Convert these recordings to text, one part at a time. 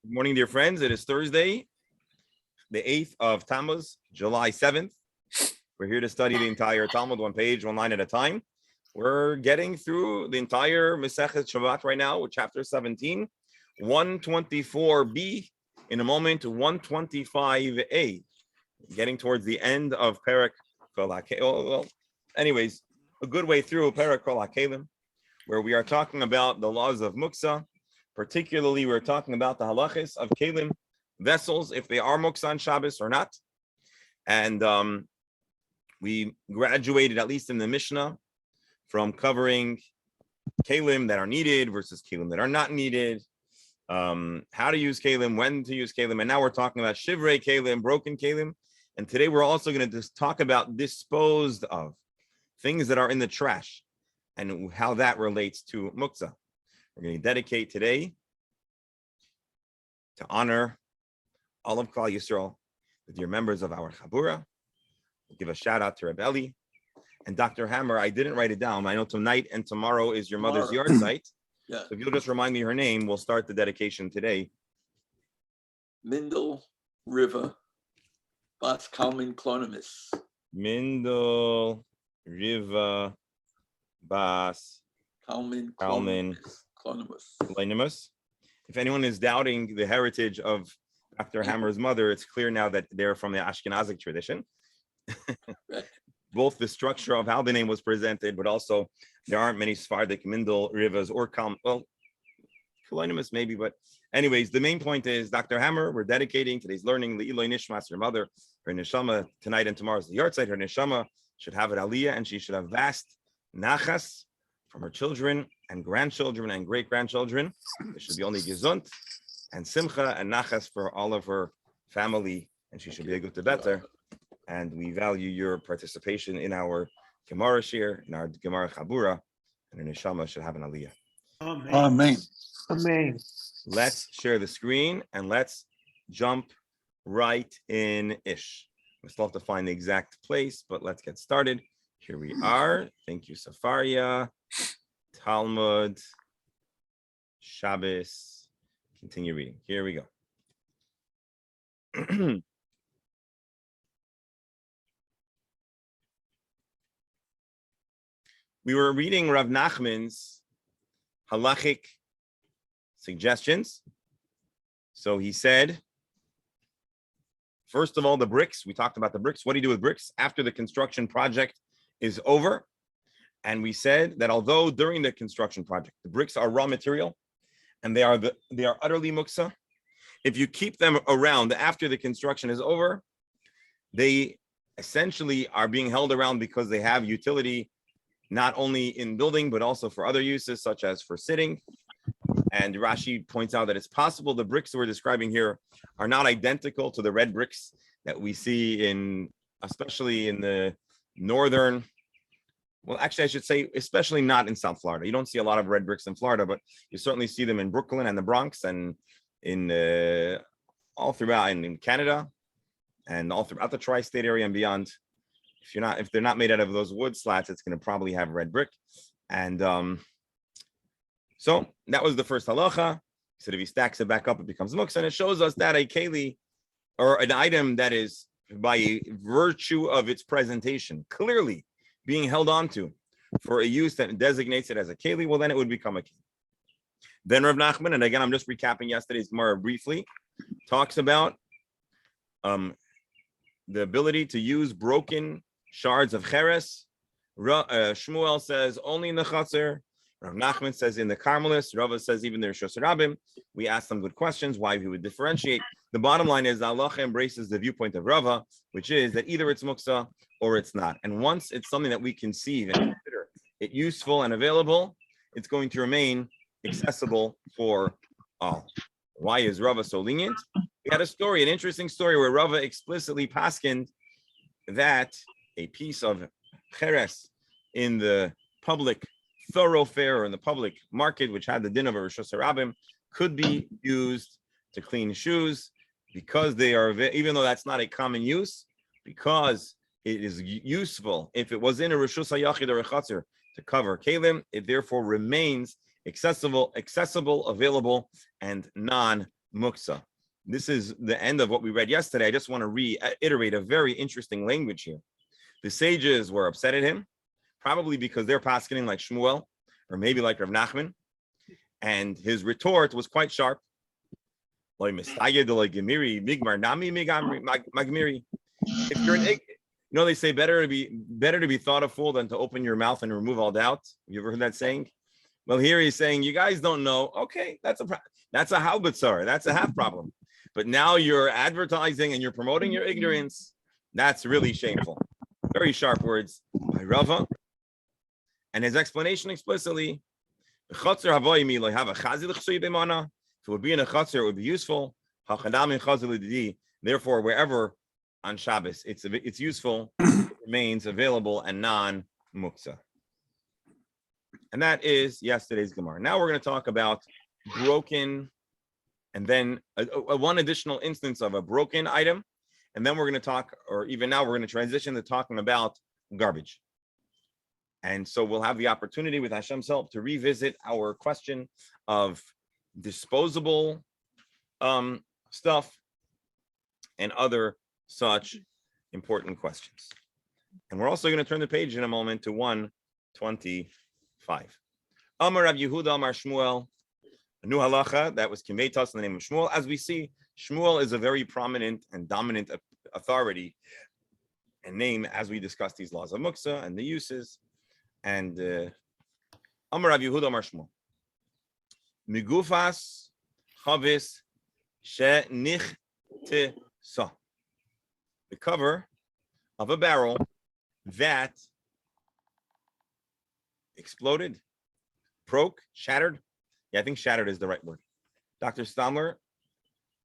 Good morning, dear friends. It is Thursday, the 8th of Tammuz, July 7th. We're here to study the entire Talmud, one page, one line at a time. We're getting through the entire Masechet Shabbat right now with chapter 17, 124b, in a moment, 125a, getting towards the end of Perek Kol HaKelim. Well, anyways, a good way through Perek Kol HaKelim, where we are talking about the laws of Muksa. Particularly, we're talking about the halachis of kelim, vessels, if they are muksa on Shabbos or not. And we graduated, at least in the Mishnah, from covering kelim that are needed versus kelim that are not needed, how to use kelim, when to use kelim. And now we're talking about shivrei kelim, broken kelim. And today we're also going to just talk about disposed of, things that are in the trash, and how that relates to muksa. We're going to dedicate today to honor all of Klal Yisrael, the dear members of our Chabura. We'll give a shout out to Reb Eli and Dr. Hammer. I didn't write it down. I know tonight and tomorrow is your mother's yard site. Yeah. So if you'll just remind me her name, we'll start the dedication today. Mindel River Bas Kalman Clonimus. Mindel Riva Bas Kalman Clonimus. If anyone is doubting the heritage of Dr. Hammer's mother, it's clear now that they're from the Ashkenazic tradition. Both the structure of how the name was presented, but also there aren't many Sephardic Mindel Rivas or Clonimus maybe, but anyways, the main point is Dr. Hammer, we're dedicating today's learning, Le'iloi Nishmas, your mother, her neshama, tonight and tomorrow's the yard site, her neshama should have an aliyah, and she should have vast nachas from her children and grandchildren and great-grandchildren. There should be only gesund and simcha and nachas for all of her family, and she should be a good better. And we value your participation in our Gemara shir, in our Gemara Chabura, and her neshama should have an aliyah. Amen. Amen. Amen. Let's share the screen and let's jump right in ish. We still have to find the exact place, but let's get started. Here we are. Thank you, Safaria. Talmud, Shabbos. Continue reading. Here we go. We were reading Rav Nachman's halachic suggestions. So he said, first of all, the bricks. We talked about the bricks. What do you do with bricks after the construction project is over? And we said that although during the construction project, the bricks are raw material and they are utterly muksa, if you keep them around after the construction is over, they essentially are being held around because they have utility, not only in building, but also for other uses, such as for sitting. And Rashi points out that it's possible the bricks we're describing here are not identical to the red bricks that we see especially in the northern. Well, actually, I should say, especially not in South Florida. You don't see a lot of red bricks in Florida, but you certainly see them in Brooklyn and the Bronx and in all throughout and in Canada and all throughout the tri-state area and beyond. If they're not made out of those wood slats, it's going to probably have red brick. And so that was the first halacha. He said if he stacks it back up, it becomes muksa. And it shows us that a keli, or an item that is by virtue of its presentation, clearly being held on to for a use that designates it as a keli, well, then it would become a keli. Then Rav Nachman, and again, I'm just recapping yesterday's Gemara briefly, talks about the ability to use broken shards of cheres. Shmuel says only in the chaser. Rav Nachman says in the Carmelis. Rava says even the Rishos Rabim. We asked them good questions, why he would differentiate. The bottom line is Allah embraces the viewpoint of Rava, which is that either it's muksa or it's not. And once it's something that we conceive and consider it useful and available, it's going to remain accessible for all. Why is Rava so lenient? We had an interesting story where Rava explicitly paskined that a piece of cheres in the public thoroughfare or in the public market, which had the din of a Rishos Rabim, could be used to clean shoes because they are, even though that's not a common use, because it is useful. If it was in a Rishus HaYachid or a Chatzir to cover kelim, it therefore remains accessible, available, and non muksa. This is the end of what we read yesterday. I just want to reiterate a very interesting language here. The sages were upset at him, probably because they're paskening like Shmuel, or maybe like Rav Nachman, and his retort was quite sharp. If you're they say better to be thought a fool than to open your mouth and remove all doubt. You ever heard that saying? Well, here he's saying you guys don't know. Okay, that's a halbatzar. That's a half problem. But now you're advertising and you're promoting your ignorance. That's really shameful. Very sharp words by Rava, and his explanation explicitly. If it would be in a chutzner, it would be useful. Therefore, wherever on Shabbos it's useful, it remains available and non-muksa. And that is yesterday's Gemara. Now we're going to talk about broken, and then one additional instance of a broken item. And then we're going to talk, or even now we're going to transition to talking about garbage. And so we'll have the opportunity with Hashem's help to revisit our question of disposable stuff and other such important questions. And we're also going to turn the page in a moment to 125. Amar Rav Yehuda Amar Shmuel, a new halacha that was conveyed to us in the name of Shmuel. As we see, Shmuel is a very prominent and dominant authority and name as we discuss these laws of muksa and the uses. And Amar Rav Yehuda Amar Shmuel, Migufas chavis shenichtesa, the cover of a barrel that exploded, broke, shattered. Yeah, I think shattered is the right word. Dr. Stamler,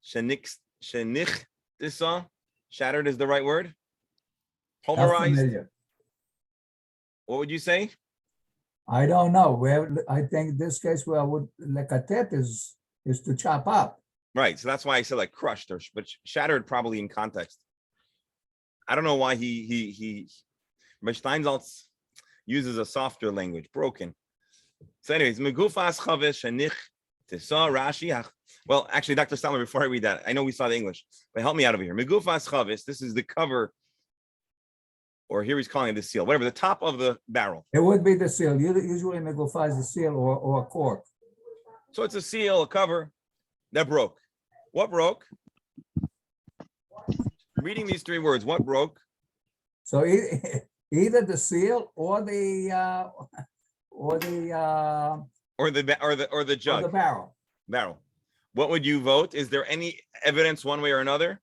shenichtesa, shattered is the right word. Pulverized. What would you say? I don't know. I think this case where I would lekatet is to chop up. Right. So that's why I said like crushed, but shattered probably in context. I don't know why he Steinsaltz uses a softer language, broken. So anyways, megufas chavesh shenich tesa Rashi. Well, actually, Dr. Stamler, before I read that, I know we saw the English, but help me out over here. Megufas chavesh, this is the cover, or here he's calling it the seal, whatever, the top of the barrel. It would be the seal. Usually megufa is the seal or a cork. So it's a seal, a cover that broke. What broke? Reading these three words, what broke? So either the seal or the jug. Or the barrel. Barrel. What would you vote? Is there any evidence one way or another?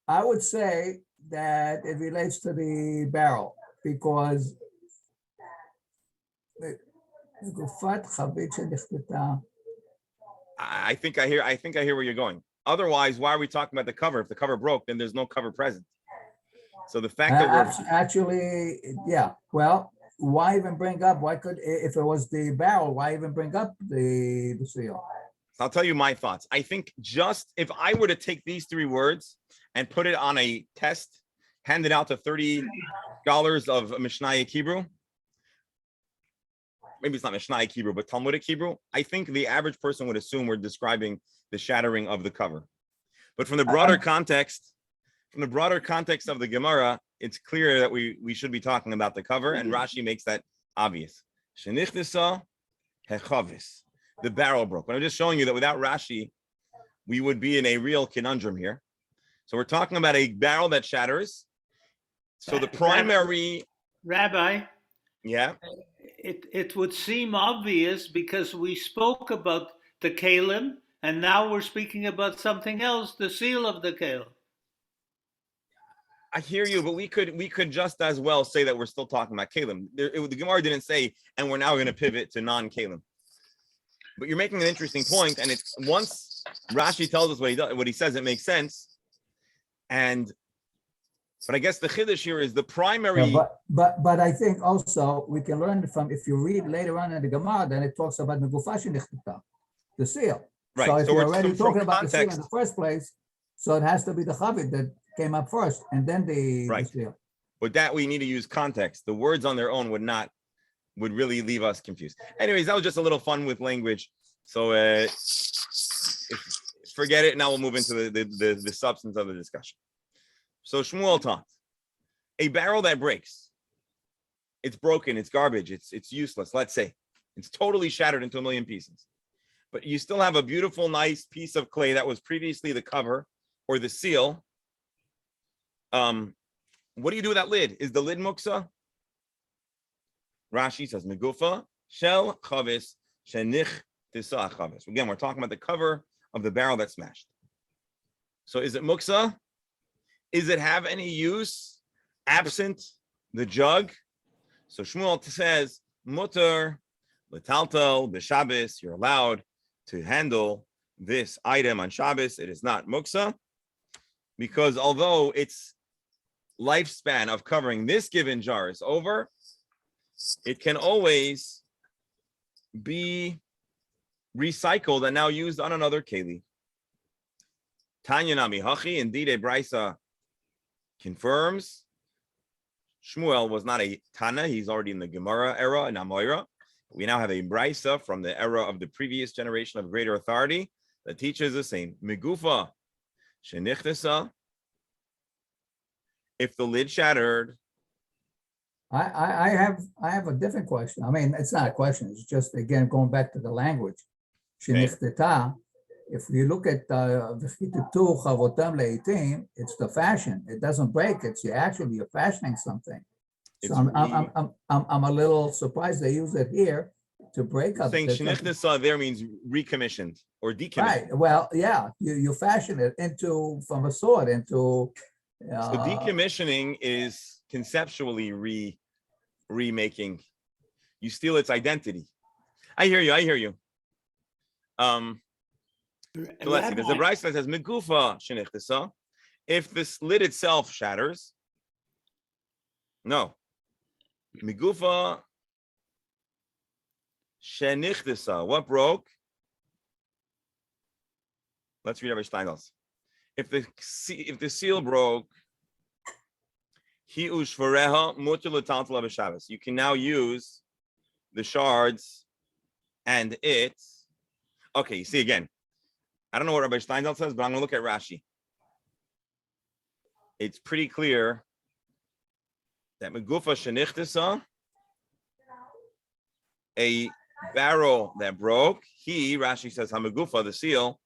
I would say that it relates to the barrel because I think I hear where you're going. Otherwise, why are we talking about the cover? If the cover broke, then there's no cover present. So the fact that we're actually, yeah. Well, why even bring up? Why could, if it was the barrel, why even bring up the seal? So I'll tell you my thoughts. I think just if I were to take these three words and put it on a test, hand it out to $30 of Mishnaic Hebrew. Maybe it's not Mishnaic Hebrew, but Talmudic Hebrew. I think the average person would assume we're describing the shattering of the cover. But from the broader context of the Gemara, it's clear that we should be talking about the cover, and Rashi makes that obvious. Shenichtesa hechavis, the barrel broke. But I'm just showing you that without Rashi, we would be in a real conundrum here. So we're talking about a barrel that shatters. So the primary Rabbi, yeah, it would seem obvious because we spoke about the kalim, and now we're speaking about something else, the seal of the kalim. I hear you, but we could just as well say that we're still talking about kalim. The Gemara didn't say, and we're now going to pivot to non-kalim. But you're making an interesting point, and it's once Rashi tells us what he says, it makes sense. But I guess the chiddush here is the primary. Yeah, but I think also we can learn from, if you read later on in the Gemara, then it talks about the seal. Right. So if so you're we're already talking about context, the seal in the first place, so it has to be the chavit that came up first, and then the seal. With that, we need to use context. The words on their own would really leave us confused. Anyways, that was just a little fun with language. So forget it. Now we'll move into the substance of the discussion. So Shmuel taught a barrel that breaks. It's broken. It's garbage. It's useless. Let's say it's totally shattered into a million pieces. But you still have a beautiful, nice piece of clay that was previously the cover or the seal. What do you do with that lid? Is the lid muksa? Rashi says, Megufa shel chavis shenich tisa chavis. Again, we're talking about the cover of the barrel that smashed. So is it muksa? Is it have any use absent the jug? So Shmuel says, mutter letaltel b'Shabbos. You're allowed to handle this item on Shabbos. It is not muksa, because although its lifespan of covering this given jar is over, it can always be recycled and now used on another keli. Tanya nami hachi, indeed a brisa confirms Shmuel was not a Tana. He's already in the Gemara era in Amoira. We now have a brisa from the era of the previous generation of greater authority that teaches the same. Megufa shenichtesa. If the lid shattered, I have a different question. I mean, it's not a question. It's just, again, going back to the language. Shenichteta. If you look at v'chitetu chavotam leitim, it's the fashion. It doesn't break. You're fashioning something. So I'm a little surprised they use it here to break up. Saying shenichtesa there means recommissioned or decommissioned. Right. Well, yeah, you fashion it from a sword into. So decommissioning is conceptually remaking. You steal its identity. I hear you. So let's see. There's a brisa that says megufa shenichtesa. If this lid itself shatters, no. Megufa shenichtesa. What broke? Let's read Rabbi Steinsaltz. If the seal broke, you can now use the shards and it. Okay, you see again. I don't know what Rabbi Steinsaltz says, but I'm going to look at Rashi. It's pretty clear that megufa shenichtesa, a barrel that broke, Rashi says, hamegufa, the seal,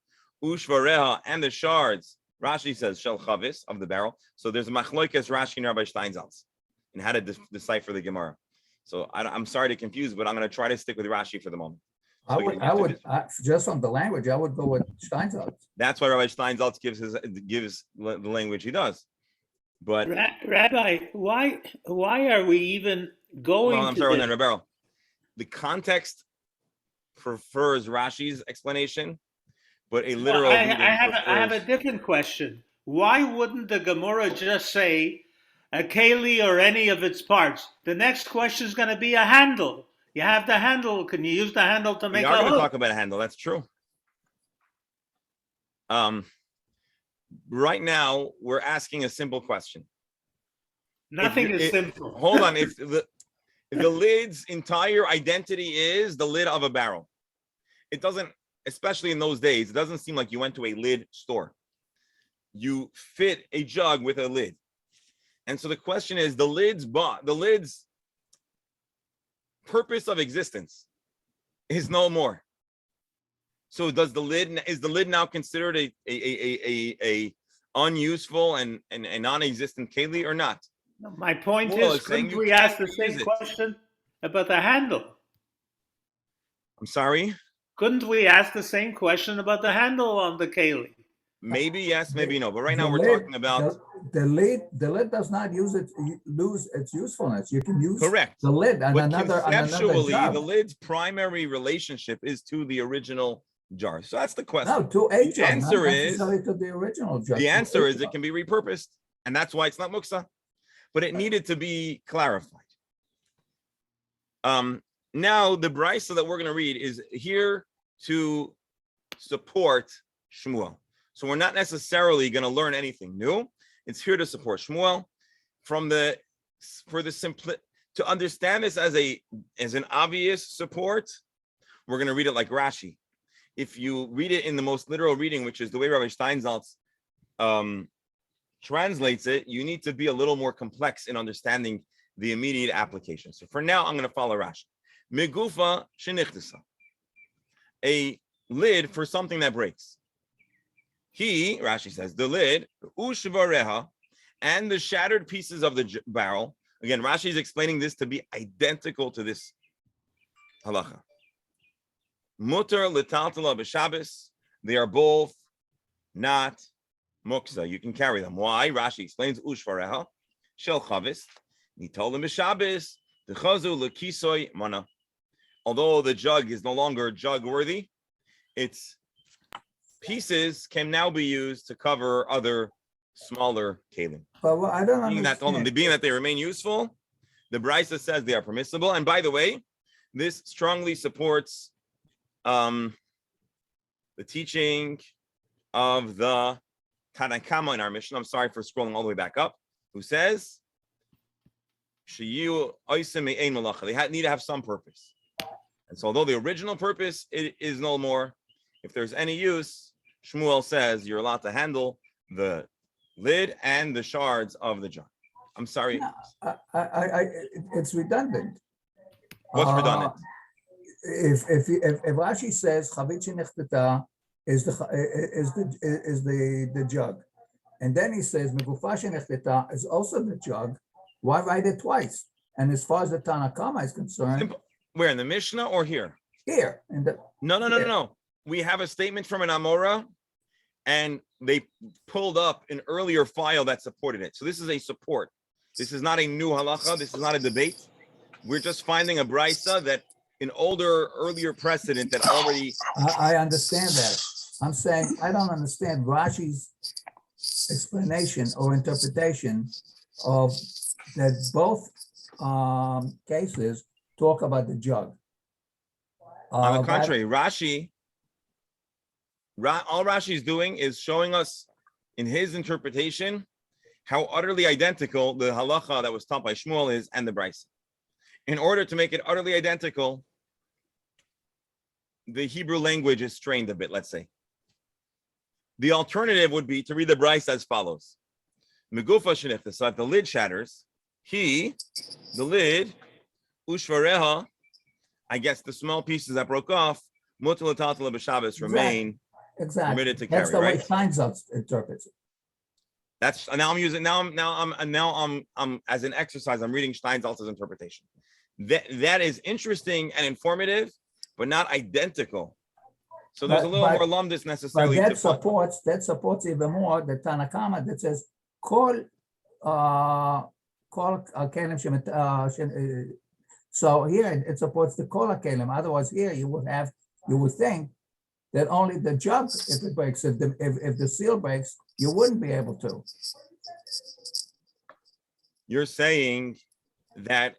ushvareha, and the shards, Rashi says, shel chavis, of the barrel. So there's a machloikas Rashi and Rabbi Steinsaltz and how to decipher the Gemara. So I'm sorry to confuse, but I'm going to try to stick with Rashi for the moment. I would just from the language, I would go with Steinsaltz. That's why Rabbi Steinsaltz gives the language he does. But Rabbi, why are we even going? Well, I'm sorry, Rebel. The context prefers Rashi's explanation, but a literal. I have a different question. Why wouldn't the Gemara just say a keli or any of its parts? The next question is going to be a handle. You have the handle. Can you use the handle to make a hook? We are going to talk about a handle. That's true. Right now, we're asking a simple question. Nothing is simple. Hold on. If the lid's entire identity is the lid of a barrel, it doesn't, especially in those days, it doesn't seem like you went to a lid store. You fit a jug with a lid. And so the question is, the lid's purpose of existence is no more. So is the lid now considered a unuseful and non-existent keli or not? My point is, couldn't we ask the same question about the handle? I'm sorry? Couldn't we ask the same question about the handle on the keli? Maybe yes, maybe no. But right now we're talking about the lid. The lid does not lose its usefulness. You can use correct the lid and but another. Conceptually, the lid's primary relationship is to the original jar. So that's the question. No, to a jar. The answer is to the original jar. The answer is it can be repurposed, and that's why it's not muksa. But it needed to be clarified. Now the brisa that we're going to read is here to support Shmuel. So we're not necessarily going to learn anything new. It's here to support Shmuel to understand this as an obvious support. We're going to read it like Rashi. if you read it in the most literal reading, which is the way Rabbi Steinsaltz translates it, you need to be a little more complex in understanding the immediate application. So for now, I'm going to follow Rashi. Migufa shenichtasa, a lid for something that breaks. Rashi says, the lid, ushvareha, and the shattered pieces of the barrel. Again, Rashi is explaining this to be identical to this halacha. Mutar litaltala b'Shabbos. They are both not muksa. You can carry them. Why? Rashi explains ushvareha shel chavis. He told them b'Shabbos the chazu lekisoy mana. Although the jug is no longer jug worthy, its pieces can now be used to cover other smaller kalim. But what I don't understand. Being that they remain useful, the Brisa says they are permissible. And by the way, this strongly supports the teaching of the Tanakama in our Mishnah. I'm sorry for scrolling all the way back up. Who says, they need to have some purpose. And so although the original purpose is no more, if there's any use, Shmuel says you're allowed to handle the lid and the shards of the jar. I'm sorry. No, it's redundant. What's redundant? If Rashi says chavit shenechtata is the jug, and then he says megufa shenechtata is also the jug, why write it twice? And as far as the Tanakama is concerned, Simple. Where, in the Mishnah or here? Here. No. We have a statement from an Amora, and they pulled up an earlier file that supported it. So this is a support. This is not a new halacha. This is not a debate. We're just finding a brisa that an earlier precedent that already. I understand that. I'm saying I don't understand Rashi's explanation or interpretation of that both cases talk about the jug. On the contrary, all Rashi is doing is showing us in his interpretation how utterly identical the halacha that was taught by Shmuel is and the Brisa. In order to make it utterly identical, the Hebrew language is strained a bit, let's say. The alternative would be to read the Brisa as follows. Megufa shenichtasa, so if the lid shatters, the lid, ushvareha, I guess the small pieces that broke off, mutal litaltala b'Shabbos remain permitted to carry. That's the way right? Steinsaltz interprets it. That's now I'm using I'm as an exercise. I'm reading Steinsaltz's interpretation. That is interesting and informative, but not identical. So there's a little more lumdus necessarily. But that supports even more the Tanakama that says call kelim shemet. So here it supports the kol kelim. Otherwise, here you would think that only the jug, if it breaks, if the seal breaks, you wouldn't be able to. You're saying that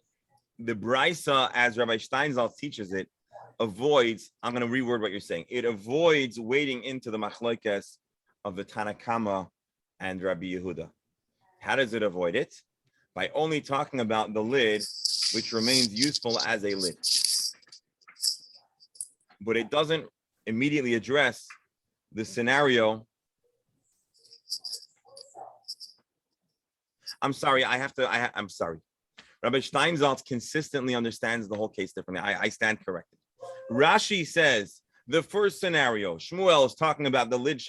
the Brisa, as Rabbi Steinsaltz teaches it, avoids, I'm going to reword what you're saying, it avoids wading into the machlokes of the Tanakama and Rabbi Yehuda. How does it avoid it? By only talking about the lid, which remains useful as a lid. But it doesn't immediately address the scenario. I'm sorry, I'm sorry. Rabbi Steinsaltz consistently understands the whole case differently. I stand corrected. Rashi says the first scenario, Shmuel is talking about the lid,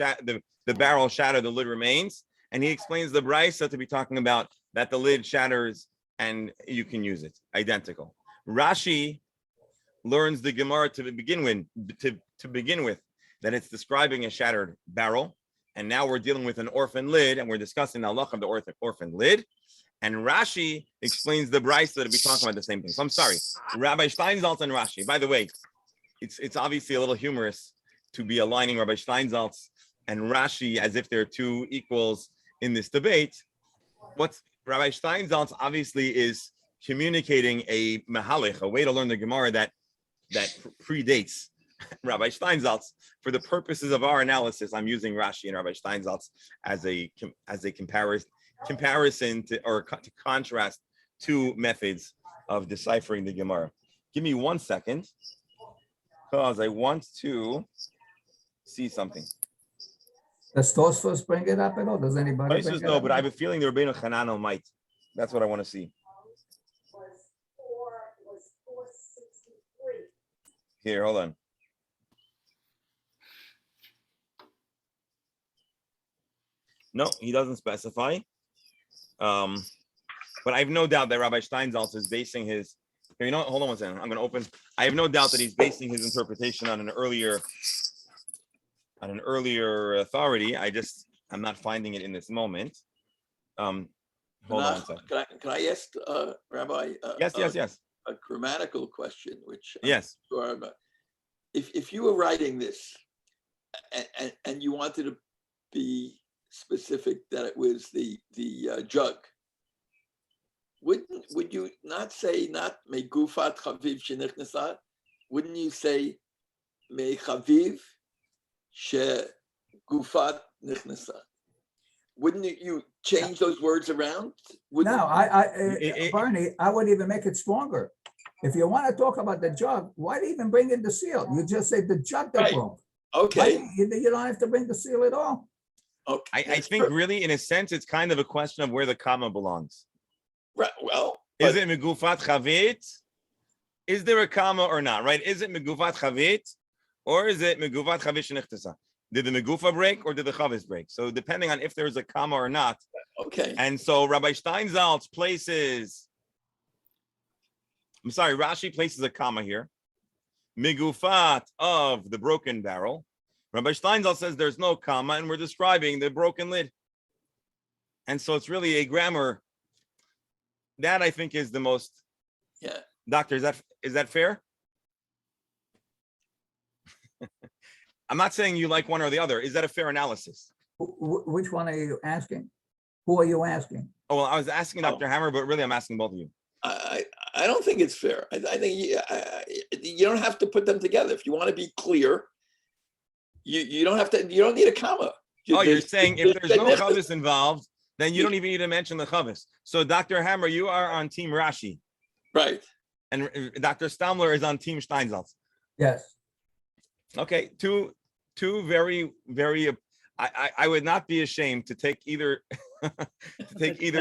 the barrel shattered, the lid remains, and he explains the Brisa to be talking about that the lid shatters and you can use it. Identical. Rashi learns the Gemara to begin with that it's describing a shattered barrel, and now we're dealing with an orphan lid, and we're discussing the halach of the orphan lid. And Rashi explains the Brisa to be talking about the same thing. So I'm sorry, Rabbi Steinsaltz and Rashi. By the way, it's obviously a little humorous to be aligning Rabbi Steinsaltz and Rashi as if they're two equals in this debate. What's Rabbi Steinsaltz obviously is communicating a mahalech, a way to learn the Gemara that predates Rabbi Steinsaltz. For the purposes of our analysis, I'm using Rashi and Rabbi Steinsaltz as a comparison to contrast two methods of deciphering the Gemara. Give me 1 second, because I want to see something. Does Tosfos bring it up at all? Does anybody bring Places it no, up? but I have a feeling the Rabbeinu Hananel might. That's what I want to see. Here, hold on. No, he doesn't specify. But I have no doubt that Rabbi Steinsaltz is basing his. Here, you know what? Hold on one second. I'm going to open. I have no doubt that he's basing his interpretation on an earlier authority. I'm not finding it in this moment. Hold on one second. Can I ask Rabbi? Yes. A grammatical question, which Yes. I'm sure about. If you were writing this and you wanted to be specific that it was the jug, would you not say not me gufat chaviv shenichnesat? Wouldn't you say me chaviv she gufat nichnesat? Wouldn't you change those words around? No, Barney, I would even make it stronger. If you want to talk about the jug, why do you even bring in the seal? You just say the jug that Right. broke. Okay. You don't have to bring the seal at all. Okay. I think really, in a sense, it's kind of a question of where the comma belongs. Right. Well, Is it megufat chavit? Is there a comma or not? Right? Is it megufat chavit, or is it megufat chavit shenichtasa? Did the megufa break or did the chavis break? So depending on if there's a comma or not. okay. And so Rabbi Steinsaltz places. I'm sorry, Rashi places a comma here. Megufat of the broken barrel. Rabbi Steinsaltz says there's no comma, and we're describing the broken lid. And so it's really a grammar. That I think is the most. Yeah. Doctor, is that fair? I'm not saying you like one or the other. Is that a fair analysis? Which one are you asking? Who are you asking? Oh, well, I was asking Dr. Hammer, but really I'm asking both of you. I don't think it's fair. I think you don't have to put them together. If you want to be clear, you don't have to. You don't need a comma. You're saying if there's no chavis involved, then you don't even need to mention the chavis. So Dr. Hammer, you are on Team Rashi. Right. And Dr. Stamler is on Team Steinsaltz. Yes. Okay, two very, very. I would not be ashamed to take either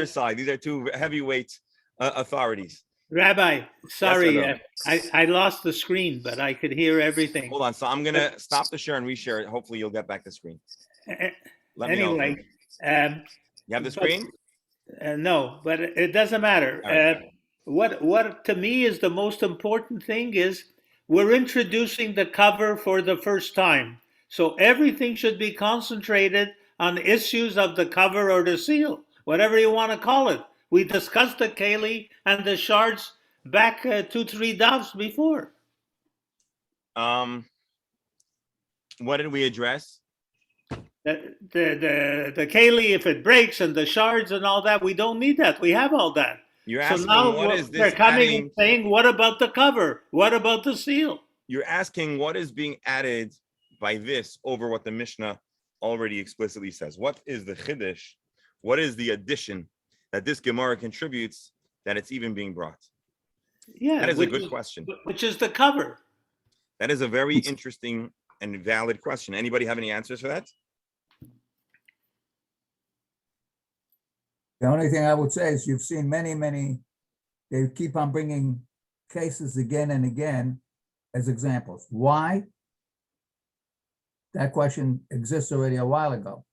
side. These are two heavyweight authorities. Rabbi, sorry, Yes, I lost the screen, but I could hear everything. Hold on. So I'm gonna stop the share and reshare it. Hopefully, you'll get back the screen. Let me know. Anyway, You have the screen? no, but it doesn't matter. All right. What to me is the most important thing is we're introducing the cover for the first time. So everything should be concentrated on issues of the cover or the seal, whatever you want to call it. We discussed the keli and the shards back 2-3 davs before. What did we address? The keli, if it breaks, and the shards and all that, we don't need that. We have all that. You're So asking now what is this they're coming adding? and saying, what about the cover? What about the seal? You're asking what is being added by this over what the Mishnah already explicitly says. What is the chiddush? What is the addition that this Gemara contributes that it's even being brought? Yeah, That is a good question. Which is the cover. That is a very interesting and valid question. Anybody have any answers for that? The only thing I would say is you've seen many, they keep on bringing cases again and again as examples. Why? That question exists already a while ago.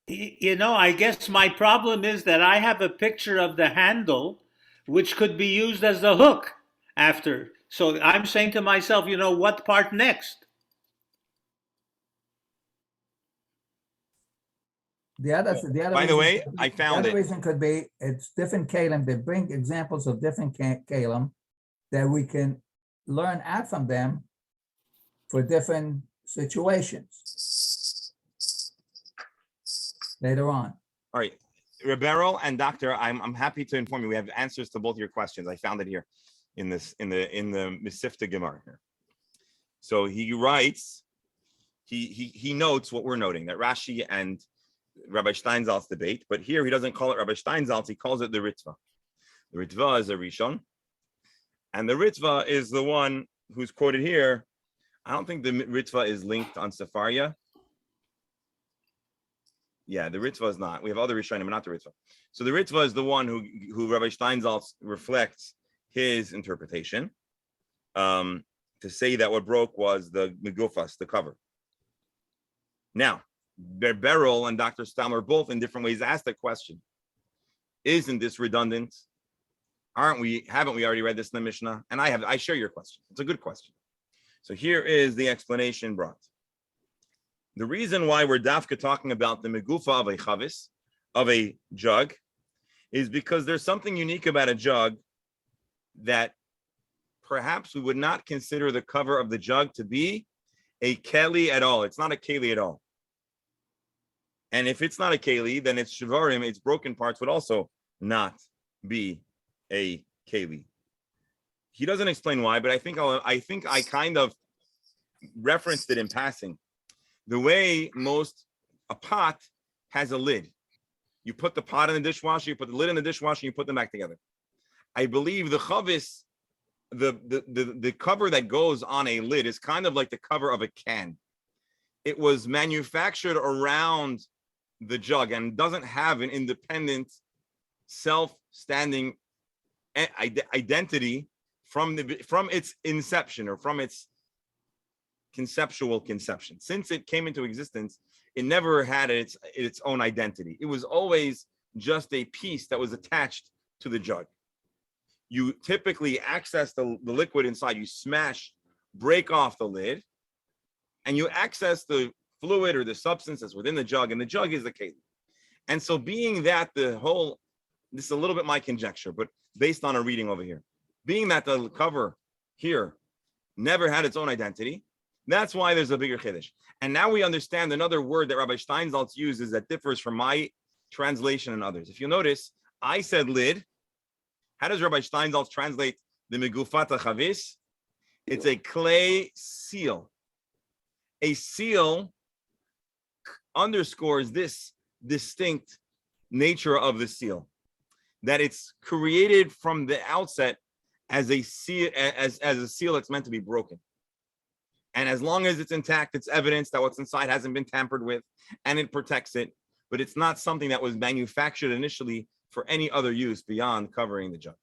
You know, I guess my problem is that I have a picture of the handle, which could be used as the hook after. So I'm saying to myself, you know, what part next? The other By the way, I found the it. other reason could be it's different kalim. They bring examples of different kalim that we can learn out from them for different situations later on. All right, Ribeiro and Doctor, I'm happy to inform you we have answers to both your questions. I found it here in the Mesifta Gemara here. So he writes, he notes what we're noting, that Rashi and Rabbi Steinsaltz debate, but here he doesn't call it Rabbi Steinsaltz, he calls it the Ritva. The Ritva is a Rishon, and the Ritva is the one who's quoted here I don't think the Ritva is linked on Sefaria. Yeah, the Ritva is not. We have other Rishonim, but not the Ritva. So the Ritva is the one who Rabbi Steinsaltz reflects his interpretation to say that what broke was the megufas, the cover. Now, Beryl and Dr. Stamler both in different ways asked that question. Isn't this redundant? Haven't we already read this in the Mishnah? And I share your question. It's a good question. So here is the explanation brought. The reason why we're dafka talking about the megufa of a chavis, of a jug, is because there's something unique about a jug that perhaps we would not consider the cover of the jug to be a keli at all. It's not a keli at all. And if it's not a keli, then its shvarim, its broken parts, would also not be a keli. He doesn't explain why, but I think I kind of referenced it in passing. The way a pot has a lid. You put the pot in the dishwasher, you put the lid in the dishwasher, you put them back together. I believe the chavis, the cover that goes on a lid is kind of like the cover of a can. It was manufactured around the jug and doesn't have an independent, self-standing identity from its inception or from its conceptual conception. Since it came into existence, it never had its own identity. It was always just a piece that was attached to the jug. You typically access the liquid inside. You break off the lid, and you access the fluid or the substance that's within the jug, and the jug is the keli. And so being that this is a little bit my conjecture, but based on a reading over here, being that the cover here never had its own identity, that's why there's a bigger chiddush. And now we understand another word that Rabbi Steinsaltz uses that differs from my translation and others. If you notice, I said lid. How does Rabbi Steinsaltz translate the megufata chavis? It's a clay seal. A seal underscores this distinct nature of the seal, that it's created from the outset as a seal, as a seal that's meant to be broken. And as long as it's intact, it's evidence that what's inside hasn't been tampered with, and it protects it. But it's not something that was manufactured initially for any other use beyond covering the jug.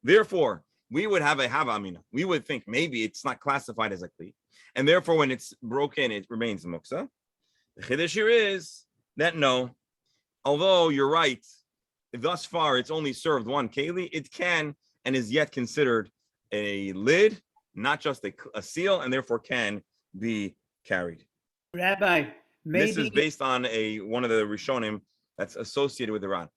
Therefore, we would have a hava amina. We would think maybe it's not classified as a kli, and therefore, when it's broken, it remains a muksa. The chiddush here is that no, although you're right, thus far it's only served one keli, it can and is yet considered a lid, not just a seal, and therefore can be carried. Rabbi, maybe this is based on one of the Rishonim that's associated with Iran.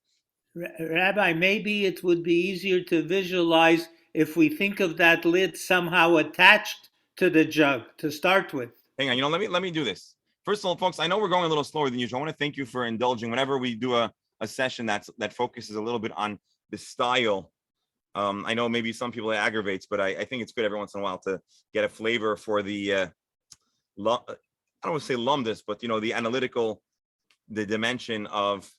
Rabbi, maybe it would be easier to visualize if we think of that lid somehow attached to the jug to start with. Hang on, let me do this. First of all, folks, I know we're going a little slower than usual. I want to thank you for indulging. Whenever we do a session that focuses a little bit on the style, I know maybe some people it aggravates, but I think it's good every once in a while to get a flavor for the I don't want to say lumdus, but the analytical, the dimension of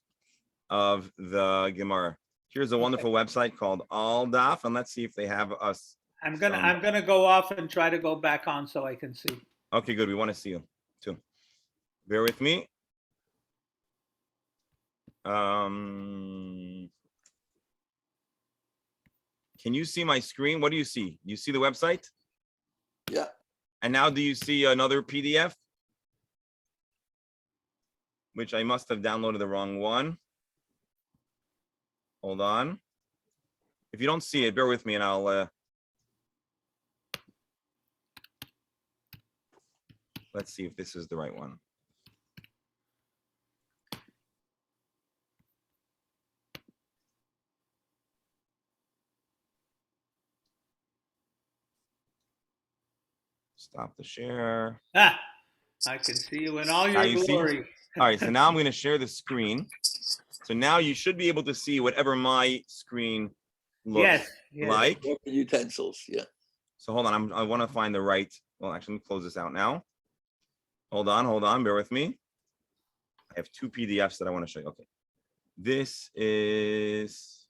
the Gemara. Here's a wonderful website called Al Daf, and let's see if they have us. I'm gonna go off and try to go back on so I can see. Okay, good. We want to see you too. Bear with me. Can you see my screen? What do you see? You see the website? Yeah. And now do you see another PDF? Which I must have downloaded the wrong one. Hold on. If you don't see it, bear with me and I'll let's see if this is the right one. Stop the share. I can see you in all your glory. All right, so now I'm going to share the screen. So now you should be able to see whatever my screen looks like. Utensils, yeah. So hold on, I want to find the right. Well, actually, let me close this out now. Hold on, bear with me. I have two PDFs that I want to show you. Okay, this is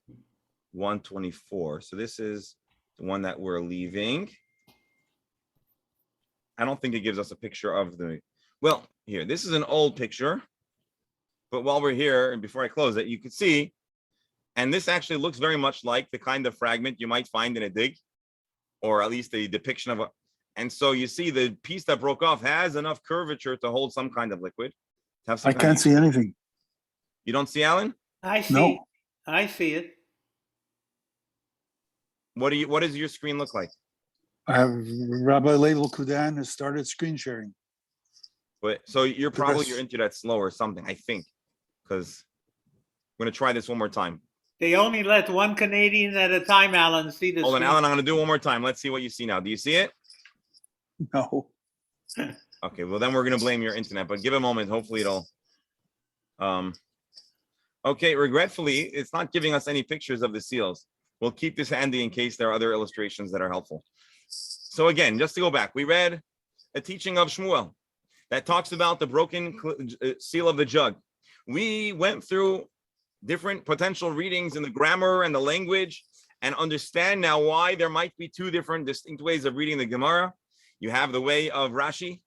124. So this is the one that we're leaving. I don't think it gives us a picture of the, well, here, this is an old picture, but while we're here, and before I close it, you can see, and this actually looks very much like the kind of fragment you might find in a dig, or at least a depiction of a, and so you see the piece that broke off has enough curvature to hold some kind of liquid. To have some I kind can't of, see anything. you don't see, Alan? I see. No. I see it. What does your screen look like? I have Rabbi Level Kudan has started screen sharing. But so you're probably Because- your internet's slow or something, I think, because I'm going to try this one more time. They only let one Canadian at a time, Alan, see this. Hold on, Alan, I'm going to do it one more time. Let's see what you see now. Do you see it? No. Okay, well, then we're going to blame your internet, but give it a moment. Hopefully it'll. Okay, regretfully, it's not giving us any pictures of the seals. We'll keep this handy in case there are other illustrations that are helpful. So again, just to go back, we read a teaching of Shmuel that talks about the broken seal of the jug. We went through different potential readings in the grammar and the language and understand now why there might be two different distinct ways of reading the Gemara. You have the way of Rashi,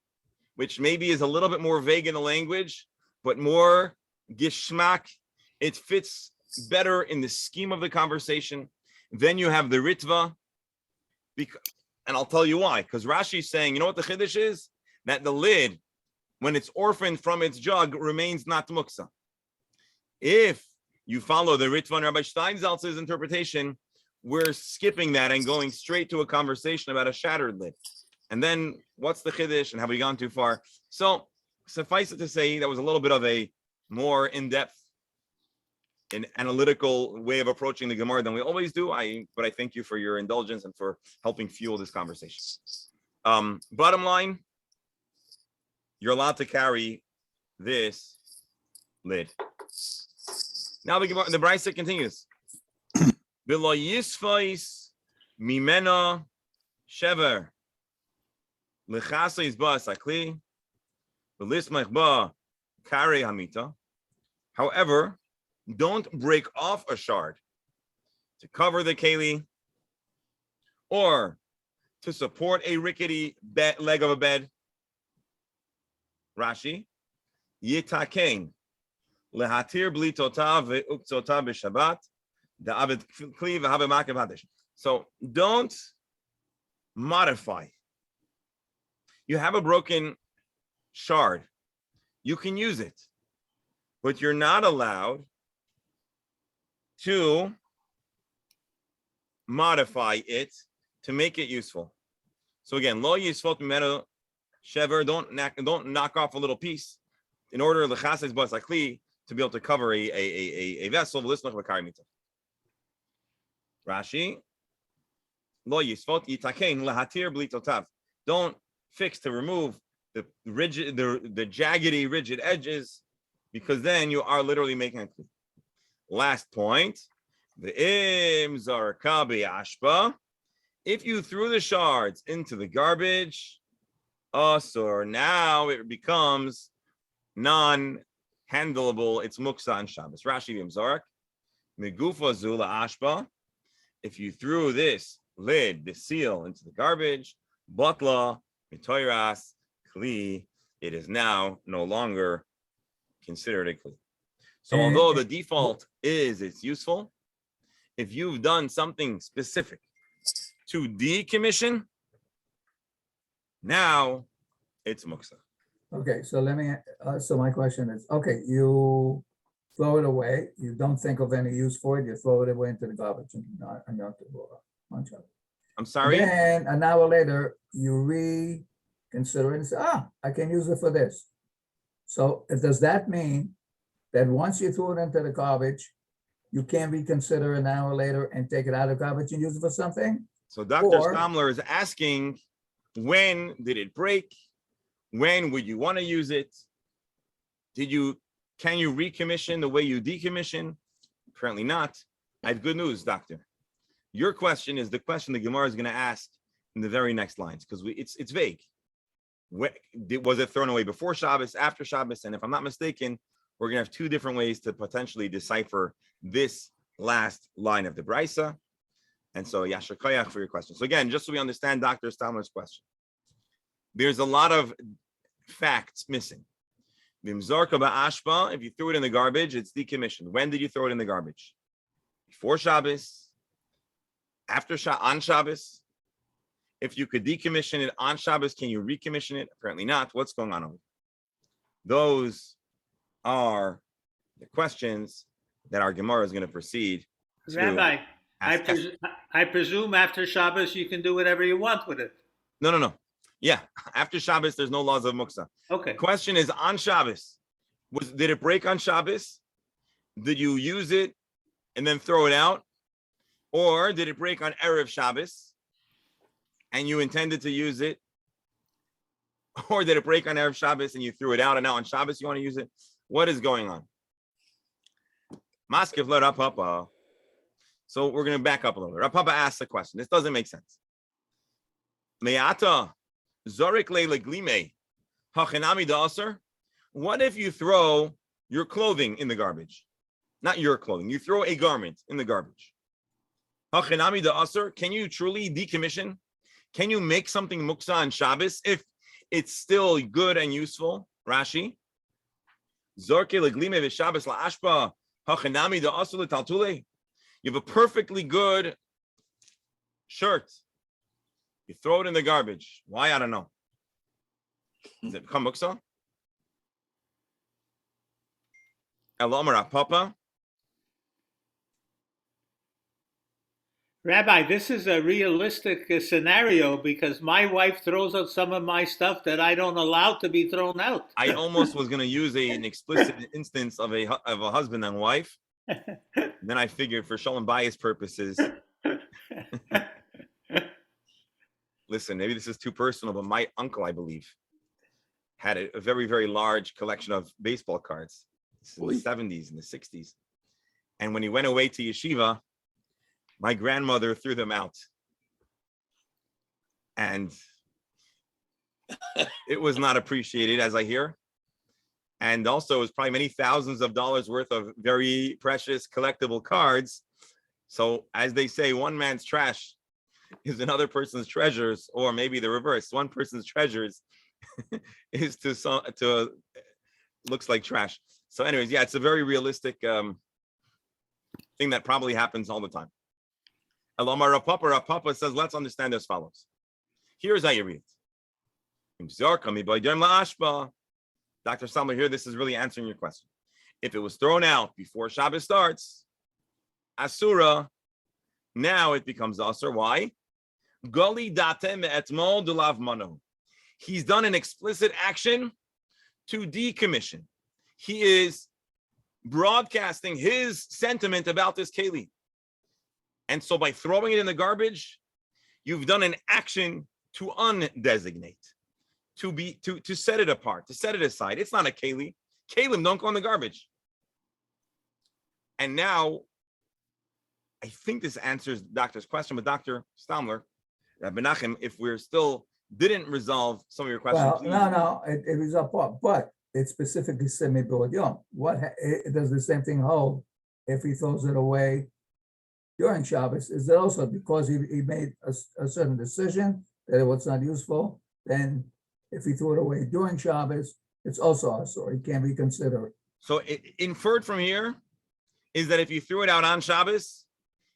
which maybe is a little bit more vague in the language, but more gishmak. It fits better in the scheme of the conversation. Then you have the Ritva, and I'll tell you why, because Rashi is saying, you know what the Chiddush is? That the lid, when it's orphaned from its jug, remains not muksa. If you follow the Ritva and Rabbi Steinsaltz's interpretation, we're skipping that and going straight to a conversation about a shattered lid. And then what's the Chiddush and have we gone too far? So suffice it to say, that was a little bit of a more in-depth and analytical way of approaching the Gemara than we always do. But I thank you for your indulgence and for helping fuel this conversation. Bottom line, you're allowed to carry this lid. Now the Brisa continues. V'lo yisfais mimena shever l'chasais ba sakli v'lismach ba kare hamita. However, don't break off a shard to cover the keli or to support a rickety leg of a bed. Rashi, yitakein lehatir bli totav ve'uktotav b'shabbat da'avid kli v'habe makav hadish. So don't modify. You have a broken shard. You can use it, but you're not allowed to modify it to make it useful. So again, lo yisfot mimenu shever, don't knock off a little piece in order the chasses bas akli to be able to cover a vessel. Rashi, lo yisfot yitakein lahatir bli totav. Don't fix to remove the rigid, the jaggedy, rigid edges, because then you are literally making a kli. Last point, the im zarka ashpa. If you threw the shards into the garbage, so now it becomes non-handleable. It's muksa on Shabbos. Rashi v'imzarak migufa zula ashpa. If you threw this lid, the seal, into the garbage, batla mitoiras kli, it is now no longer considered a kli. So although the default is it's useful, if you've done something specific to decommission, now it's muksa. Okay, so let me, so my question is, okay, you throw it away, you don't think of any use for it, you throw it away into the garbage and not to munch up. I'm sorry? Then an hour later, you reconsider it and say, I can use it for this. So does that mean that once you threw it into the garbage, you can reconsider an hour later and take it out of the garbage and use it for something? So Dr. Or- Stamler is asking, when did it break? When would you want to use it? Can you recommission the way you decommission? Apparently not. I have good news, doctor. Your question is the question the Gemara is going to ask in the very next lines, because it's vague. Was it thrown away before Shabbos, after Shabbos? And if I'm not mistaken, we're going to have two different ways to potentially decipher this last line of the Brisa. And so, Yasher Koyach for your question. So again, just so we understand Dr. Stamler's question. there's a lot of facts missing. Bimzarka ba'ashba, if you threw it in the garbage, it's decommissioned. When did you throw it in the garbage? Before Shabbos? After on Shabbos? If you could decommission it on Shabbos, can you recommission it? Apparently not. What's going on over there? Those are the questions that our Gemara is going to proceed to Rabbi, ask. I presume after Shabbos you can do whatever you want with it. No. Yeah, after Shabbos, there's no laws of muksa. Okay. The question is on Shabbos. Did it break on Shabbos? Did you use it and then throw it out? Or did it break on Erev Shabbos and you intended to use it? Or did it break on Erev Shabbos and you threw it out and now on Shabbos you want to use it? What is going on? Maskiv let Rav Papa. So we're going to back up a little bit. Rav Papa asks the question. This doesn't make sense. Me'ata zorik le'leglime hachinami da'aser. What if you throw your clothing in the garbage? Not your clothing. You throw a garment in the garbage. Hachinami da'aser. Can you truly decommission? Can you make something muksa on Shabbos if it's still good and useful? Rashi. Zorke leglime v'Shabbos la'ashpa hachinami da'aser l'taltule. You have a perfectly good shirt. You throw it in the garbage. Why? I don't know. Does it become muksa? Elomar Papa. Rabbi, this is a realistic scenario because my wife throws out some of my stuff that I don't allow to be thrown out. I almost was going to use an explicit instance of a husband and wife. Then I figured for Shalom bias purposes. Listen, maybe this is too personal, but my uncle, I believe, had a very, very large collection of baseball cards in the 70s and the 60s. And when he went away to yeshiva, my grandmother threw them out. And it was not appreciated, as I hear. And also, it was probably many thousands of dollars worth of very precious collectible cards. So, as they say, one man's trash is another person's treasures, or maybe the reverse. One person's treasures is to looks like trash. So anyways, yeah, it's a very realistic thing that probably happens all the time. Elomar Rav Papa says, let's understand as follows. Here's how you read it. Dr. Samler here, this is really answering your question. If it was thrown out before Shabbos starts, Asura, now it becomes Asur. Why? He's done an explicit action to decommission. He is broadcasting his sentiment about this keli. And so by throwing it in the garbage, you've done an action to undesignate, to set it apart, to set it aside. It's not a keli. Kalim don't go in the garbage. And now, I think this answers the doctor's question, but Dr. Stamler, Menachem, if we're still didn't resolve some of your questions. Well, it was up, but it specifically said Mibod What it does the same thing hold if he throws it away during Shabbos? Is it also because he made a certain decision that it was not useful? Then if he threw it away during Shabbos, it's also asur. He can't reconsider it. So inferred from here is that if you threw it out on Shabbos,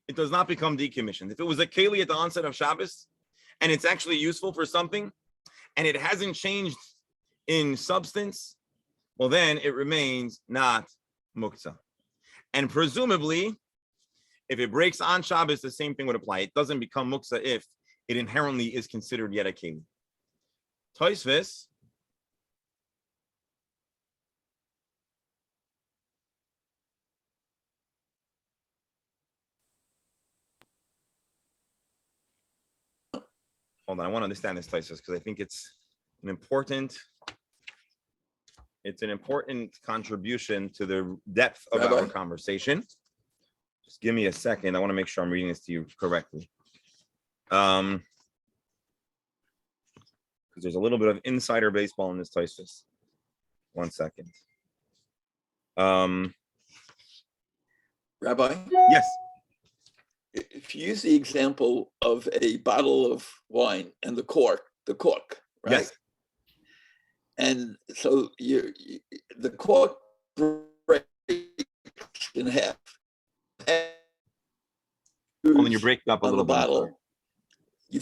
it does not become decommissioned. If it was a keli at the onset of Shabbos, and it's actually useful for something, and it hasn't changed in substance, well, then it remains not muktzah. And presumably, if it breaks on Shabbos, the same thing would apply. It doesn't become muktzah if it inherently is considered yet a keli. Tosfos. Hold on, I want to understand this Tosfos because I think it's an important contribution to the depth of our conversation. Just give me a second. I want to make sure I'm reading this to you correctly. Because there's a little bit of insider baseball in this Tosfos. 1 second. Rabbi? Yes. If you use the example of a bottle of wine and the cork, right? Yes. and so the cork breaks in half. Well, then you're breaking up a On little the bit. I'm sorry. bottle, you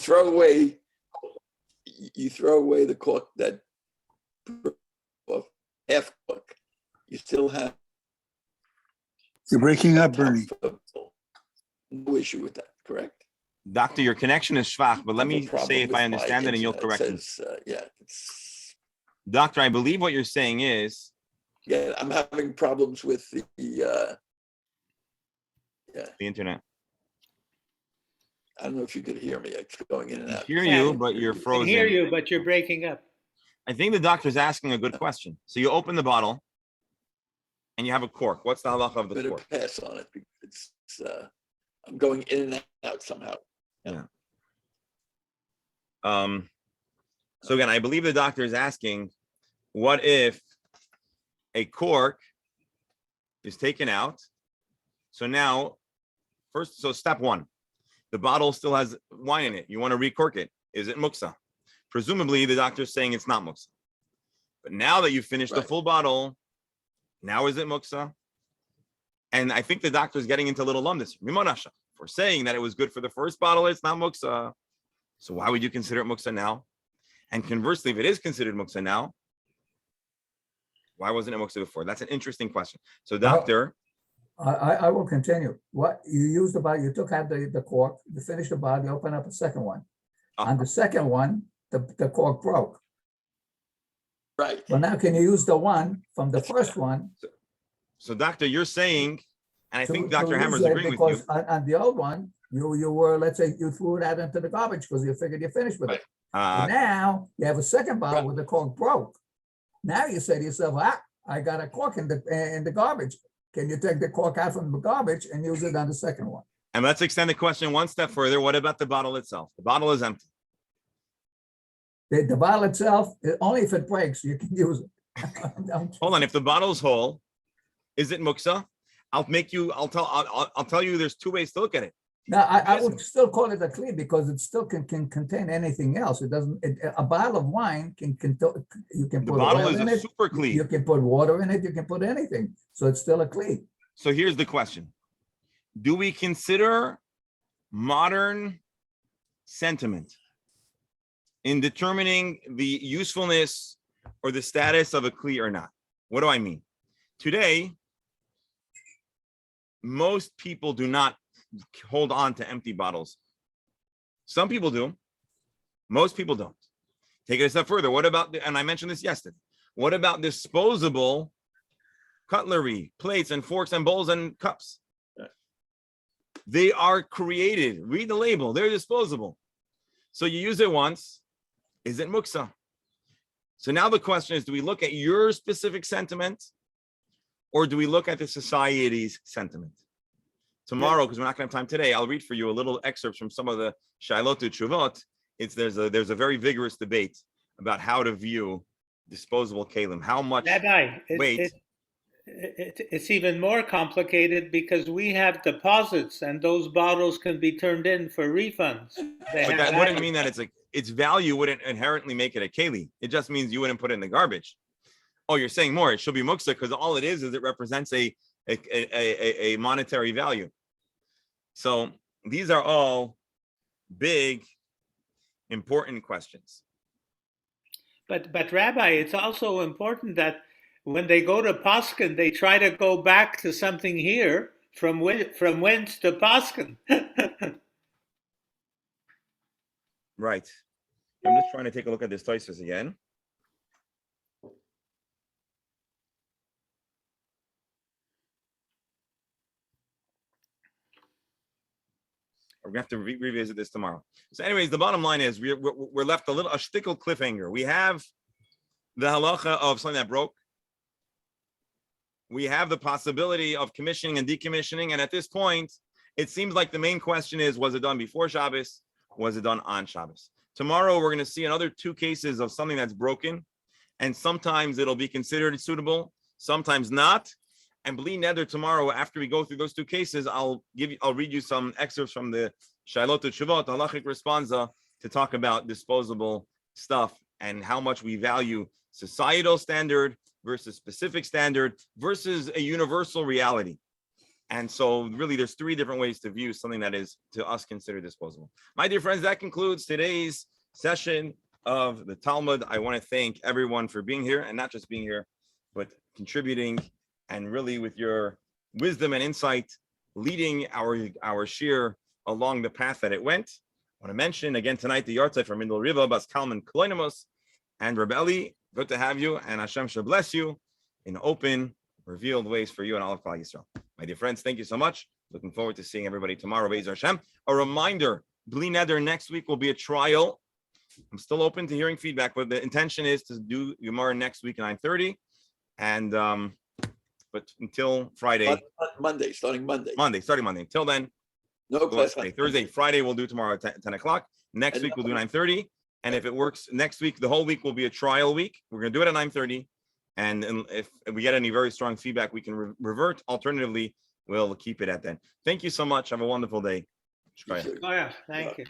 throw away the cork that half cork. You still have. You're breaking up, Bernie. No issue with that, correct? Doctor, your connection is schwach, but let I have a me problem say if with I my understand it and you'll internet. correct me. Says, it's Doctor, I believe what you're saying is I'm having problems with the internet. I don't know if you could hear me. It's going in and I out. hear Yeah, you, but you're I can hear frozen. you, but you're breaking up. I think the doctor's asking a good question. So you open the bottle and you have a cork. What's the halacha of the Better cork? pass on it because it's I'm going in and out somehow. So again, I believe the doctor is asking, what if a cork is taken out? So now, so step one, the bottle still has wine in it. You want to recork it. Is it muksa? Presumably, the doctor's saying it's not muksa. But now that you've finished the full bottle, now is it muksa? And I think the doctor's getting into a little lumdus. Mimonasha, for saying that it was good for the first bottle, it's not muksa. So why would you consider it muksa now? And conversely, if it is considered muksa now, why wasn't it muksa before? That's an interesting question. So, doctor, I will continue. What you used the bottle, you took out the cork, you finished the bottle, you open up a second one. On the second one, the cork broke. Right. Well, now can you use the one from the first one? So doctor, you're saying, and I think Dr. use Hammer's it agreeing with you. Because on the old one, you were, let's say, you threw it out into the garbage because you figured you finished with it. So now you have a second bottle where the cork broke. Now you say to yourself, I got a cork in the garbage. Can you take the cork out from the garbage and use it on the second one? And let's extend the question one step further. What about the bottle itself? The bottle is empty. The bottle itself, only if it breaks, you can use it. Hold on. If the bottle's whole, is it muksa? I'll tell you there's two ways to look at it. No, I would still call it a clean because it still can contain anything else. It doesn't. A bottle of wine you can put The bottle oil is in a it. super clean. You can put water in it. You can put anything. So it's still a clean. So here's the question. Do we consider modern sentiment in determining the usefulness or the status of a kli or not? What do I mean? Today, most people do not hold on to empty bottles. Some people do. Most people don't. Take it a step further. What about, and I mentioned this yesterday, what about disposable cutlery, plates and forks and bowls and cups? They are created. Read the label. They're disposable. So you use it once. Is it muksa? So now the question is, do we look at your specific sentiment or do we look at the society's sentiment? Tomorrow, because we're not going to have time today, I'll read for you a little excerpts from some of the Shailot Tshuvot. There's a very vigorous debate about how to view disposable kalim. How much weight? It's even more complicated because we have deposits and those bottles can be turned in for refunds. But that wouldn't mean that its value wouldn't inherently make it a keli. It just means you wouldn't put it in the garbage. Oh, you're saying more. It should be muksa because all it is it represents a monetary value. So these are all big, important questions. But Rabbi, it's also important that when they go to Paskin, they try to go back to something here from whence to Paskin. Right. I'm just trying to take a look at this Tosfos again. We're gonna have to revisit this tomorrow. So, anyways, the bottom line is we're left a shtickle cliffhanger. We have the halacha of something that broke. We have the possibility of commissioning and decommissioning, and at this point, it seems like the main question is: was it done before Shabbos? Was it done on Shabbos? Tomorrow, we're going to see another two cases of something that's broken, and sometimes it'll be considered suitable, sometimes not. And bli neder tomorrow, after we go through those two cases, I'll read you some excerpts from the Shailot Tshuvot, halachic responsa, to talk about disposable stuff and how much we value societal standard versus specific standard versus a universal reality. And so really there's three different ways to view something that is to us considered disposable. My dear friends, that concludes today's session of the Talmud. I want to thank everyone for being here, and not just being here, but contributing and really with your wisdom and insight, leading our shir along the path that it went. I want to mention again tonight the yahrzeit from Mindel Riva, Bas Kalman Kloinamos, and Reb Eli. Good to have you, and Hashem shall bless you in open, revealed ways for you and all of Klal Yisrael. My dear friends, thank you so much. Looking forward to seeing everybody tomorrow. Be'ez Hashem. A reminder, Bli Neder next week will be a trial. I'm still open to hearing feedback, but the intention is to do Gemara next week at 9:30. And but until Friday. Monday, starting Monday. Starting Monday. Until then, No class. Thursday, Friday, we'll do tomorrow at 10 o'clock. Next week, we'll do 9:30. And if it works next week, the whole week will be a trial week. We're going to do it at 9:30. And if we get any very strong feedback, we can revert. Alternatively, we'll keep it at then. Thank you so much. Have a wonderful day. You too. Oh, yeah, thank you.